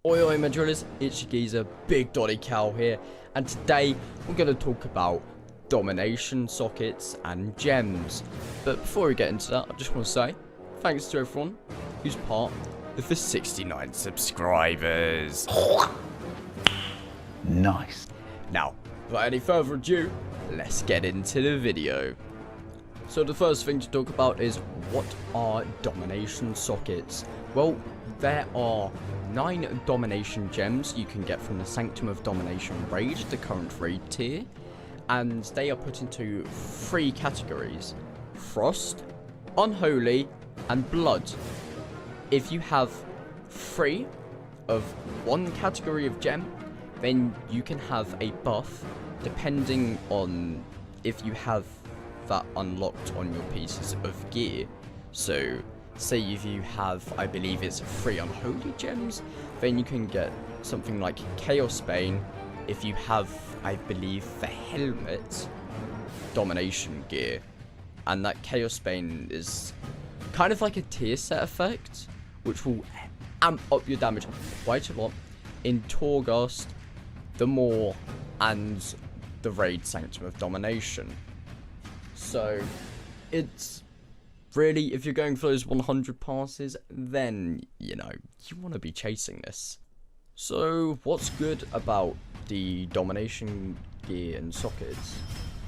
Oi oi my drillers, it's your geezer, BigDonnyCal here, and today we're going to talk about domination sockets and gems. But before we get into that, I just want to say thanks to everyone who's part of the 69 subscribers. Nice. Now, without any further ado, let's get into the video. So the first thing to talk about is, what are domination sockets? Well, there are 9 domination gems you can get from the Sanctum of Domination raid, the current raid tier, and they are put into 3 categories: Frost, Unholy, and Blood. If you have 3 of one category of gem, then you can have a buff depending on if you have that unlocked on your pieces of gear. So say if you have, I believe it's 3 unholy gems, then you can get something like Chaos Bane. If you have, I believe, the helmet domination gear, and that Chaos Bane is kind of like a tier set effect, which will amp up your damage quite a lot in Torghast, the Maw, and the raid Sanctum of Domination. So it's really, if you're going for those 100 passes, then, you know, you want to be chasing this. So what's good about the domination gear and sockets?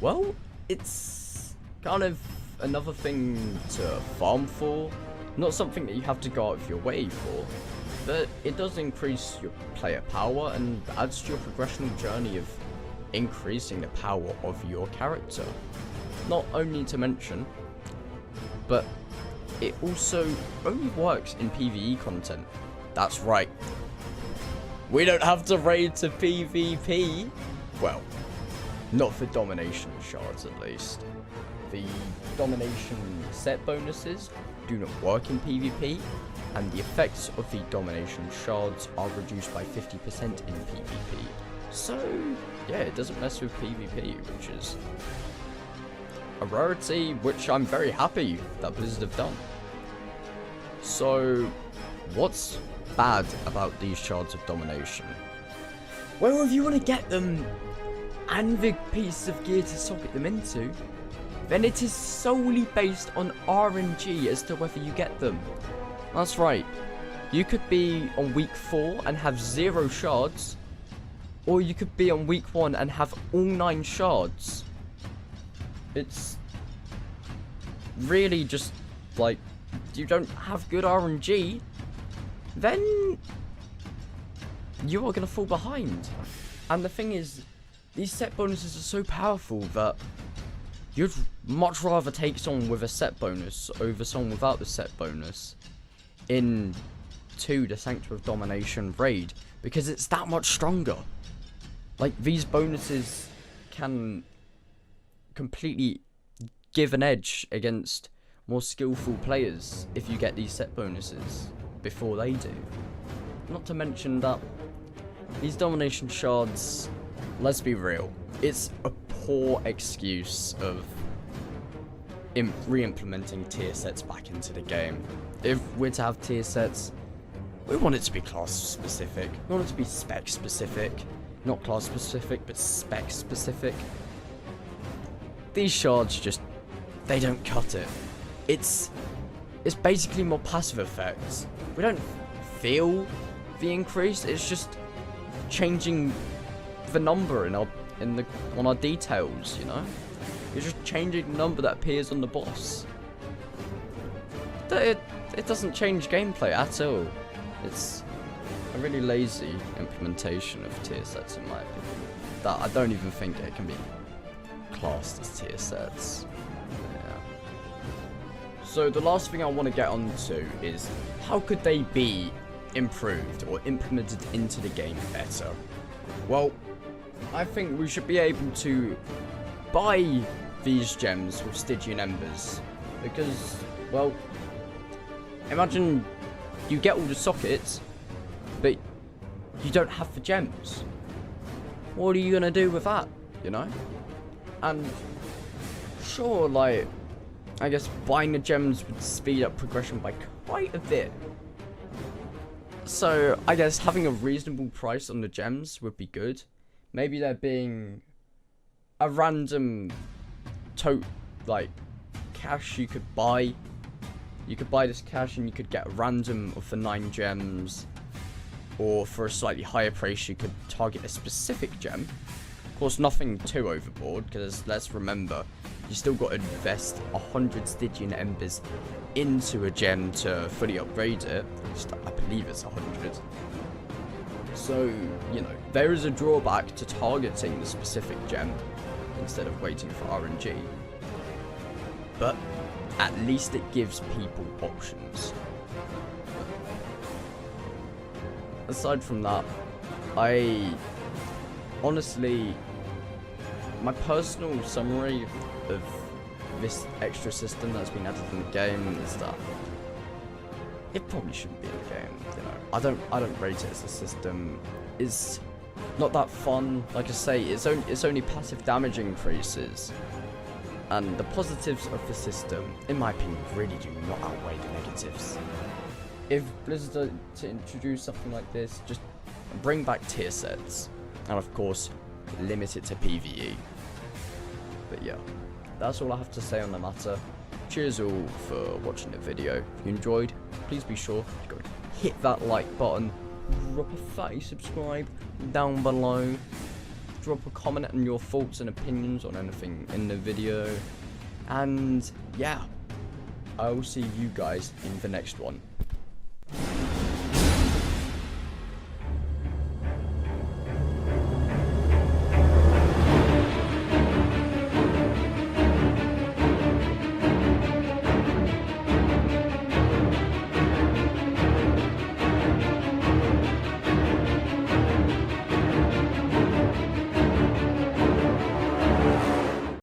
Well, it's kind of another thing to farm for, not something that you have to go out of your way for, but it does increase your player power and adds to your progressional journey of increasing the power of your character. Not only to mention, but it also only works in PvE content. That's right, we don't have to raid to PvP. Well, not for domination shards at least. The domination set bonuses do not work in PvP, and the effects of the domination shards are reduced by 50% in PvP. So yeah, it doesn't mess with PvP, which is a rarity, which I'm very happy that Blizzard have done. So what's bad about these shards of domination? Well, if you want to get them and the pieces of gear to socket them into, then it is solely based on RNG as to whether you get them. That's right, you could be on week 4 and have 0 shards, or you could be on week 1 and have all 9 shards. It's really just like, you don't have good RNG, then you are going to fall behind. And the thing is, these set bonuses are so powerful that you'd much rather take someone with a set bonus over someone without the set bonus into the Sanctum of Domination raid, because it's that much stronger. Like, these bonuses can completely give an edge against more skillful players if you get these set bonuses before they do. Not to mention that these domination shards, let's be real, it's a poor excuse of re-implementing tier sets back into the game. If we're to have tier sets, we want it to be class specific, we want it to be spec specific, not class specific but spec specific. These shards just, they don't cut it. It's basically more passive effects. We don't feel the increase, it's just changing the number on our details, you know? You're just changing the number that appears on the boss. It doesn't change gameplay at all. It's a really lazy implementation of tier sets, in my opinion, that I don't even think it can be classed as tier sets. Yeah. So the last thing I want to get onto is, how could they be improved or implemented into the game better? Well, I think we should be able to buy these gems with Stygian Embers, because, well, imagine you get all the sockets, but you don't have the gems. What are you gonna do with that, you know? And sure, like, I guess buying the gems would speed up progression by quite a bit. So I guess having a reasonable price on the gems would be good. Maybe there being a random like cash you could buy. You could buy this cash and you could get a random of the 9 gems, or for a slightly higher price you could target a specific gem. Of course, nothing too overboard, because let's remember, you still got to invest 100 Stygian Embers into a gem to fully upgrade it. I believe it's 100. So, you know, there is a drawback to targeting the specific gem instead of waiting for RNG. But at least it gives people options. Aside from that, honestly, my personal summary of this extra system that's been added in the game is that it probably shouldn't be in the game. You know, I don't rate it as a system. It's not that fun. Like I say, it's only passive damage increases, and the positives of the system, in my opinion, really do not outweigh the negatives. If Blizzard are to introduce something like this, just bring back tier sets, and of course, limit it to PvE. But yeah, that's all I have to say on the matter. Cheers all for watching the video. If you enjoyed, please be sure to go hit that like button, drop a fatty subscribe down below, drop a comment on your thoughts and opinions on anything in the video, and yeah, I will see you guys in the next one.